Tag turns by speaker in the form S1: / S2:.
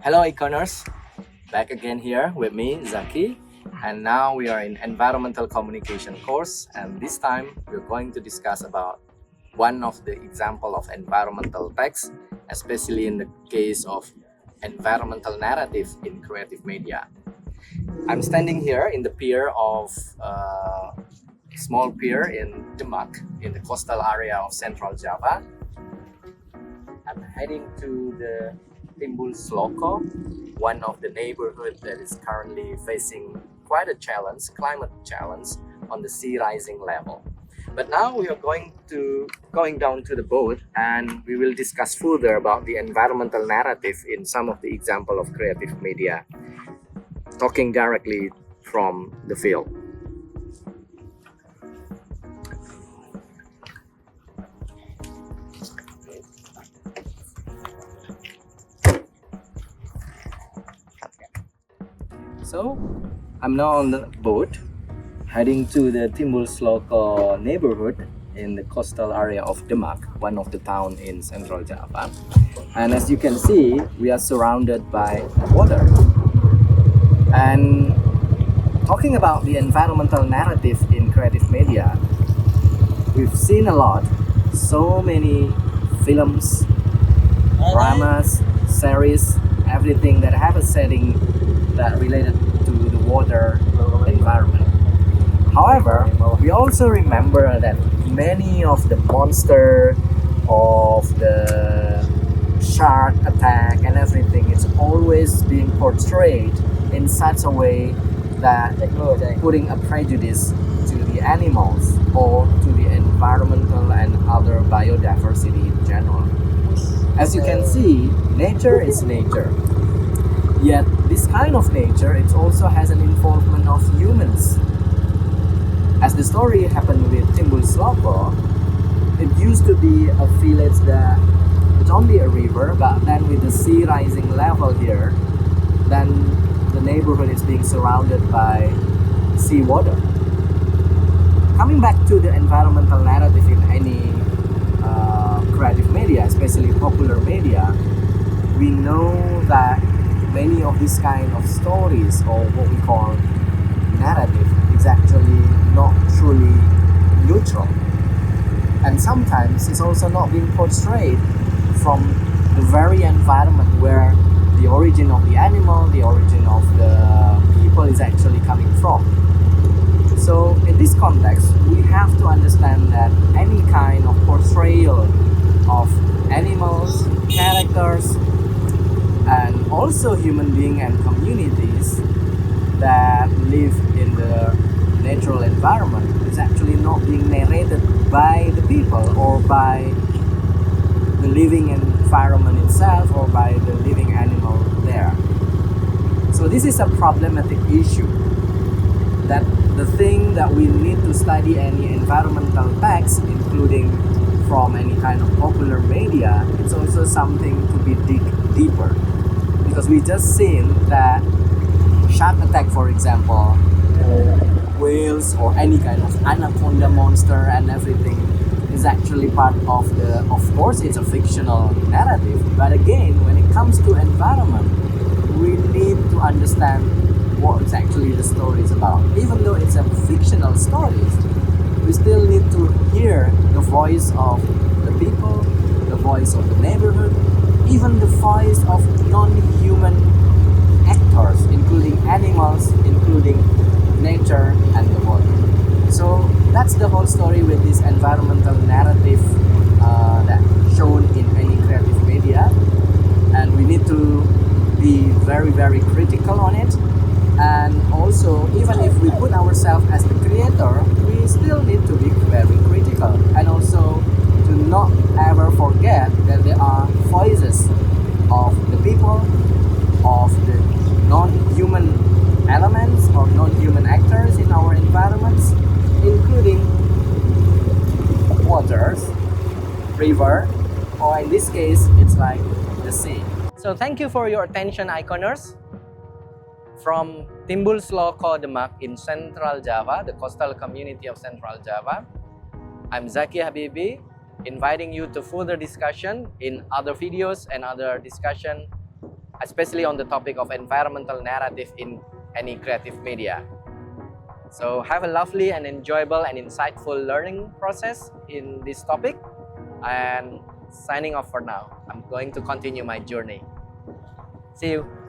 S1: Hello Ikoners, back again here with me, Zaki, and now we are in environmental communication course, and this time we're going to discuss about one of the example of environmental text, especially in the case of environmental narrative in creative media. I'm standing here in the pier of a small pier in Demak, in the coastal area of Central Java. I'm heading to the Timbulsloko, one of the neighborhood that is currently facing quite a challenge, climate challenge on the sea rising level. But now we are going down to the boat, and we will discuss further about the environmental narrative in some of the example of creative media, talking directly from the field. So I'm now on the boat heading to the Timbulsloko neighborhood in the coastal area of Demak, one of the town in Central Java. And as you can see, we are surrounded by water. And talking about the environmental narrative in creative media, we've seen a lot, so many films, dramas, series, everything that have a setting that related to the water environment. However, we also remember that many of the monster of the shark attack and everything is always being portrayed in such a way that putting a prejudice to the animals or to the environmental and other biodiversity in general. As you can see, nature is nature. Yet this kind of nature, it also has an involvement of humans. As the story happened with Timbulsloko, it used to be a village that it's only a river, but then with the sea rising level here, then the neighborhood is being surrounded by seawater. Coming back to the environmental narrative in any creative media, especially popular media, we know that many of these kind of stories, or what we call narrative, is actually not truly neutral, and sometimes it's also not being portrayed from the very environment where the origin of the animal, the origin of the people is actually coming from. So in this context, we have to understand that any kind of portrayal of animals, characters, and also human beings and communities that live in the natural environment is actually not being narrated by the people or by the living environment itself or by the living animal there. So this is a problematic issue, that the thing that we need to study any environmental text, including from any kind of popular media, it's also something to be dig deeper. Because we just seen that shark attack, for example, or whales or any kind of anaconda monster and everything is actually part of of course it's a fictional narrative, but again, when it comes to environment, we need to understand what it's actually the story is about. Even though it's a fictional story, we still need to hear the voice of the people, the voice of the neighborhood, even the voice of non-human actors, including animals, including nature and the water. So that's the whole story with this environmental narrative that shown in any creative media, and we need to be very, very critical on it. And also, even if we put ourselves as the creator, we still need to be very critical, and also to not ever forget that there are voices of the people, of the non-human elements or non-human actors in our environments, including waters, river, or in this case, it's like the sea. So thank you for your attention, Ikoners. From Timbulsloko, Demak in Central Java, the coastal community of Central Java, I'm Zaki Habibi, inviting you to further discussion in other videos and other discussion especially on the topic of environmental narrative in any creative media. So have a lovely and enjoyable and insightful learning process in this topic, and signing off for now. I'm going to continue my journey. See you.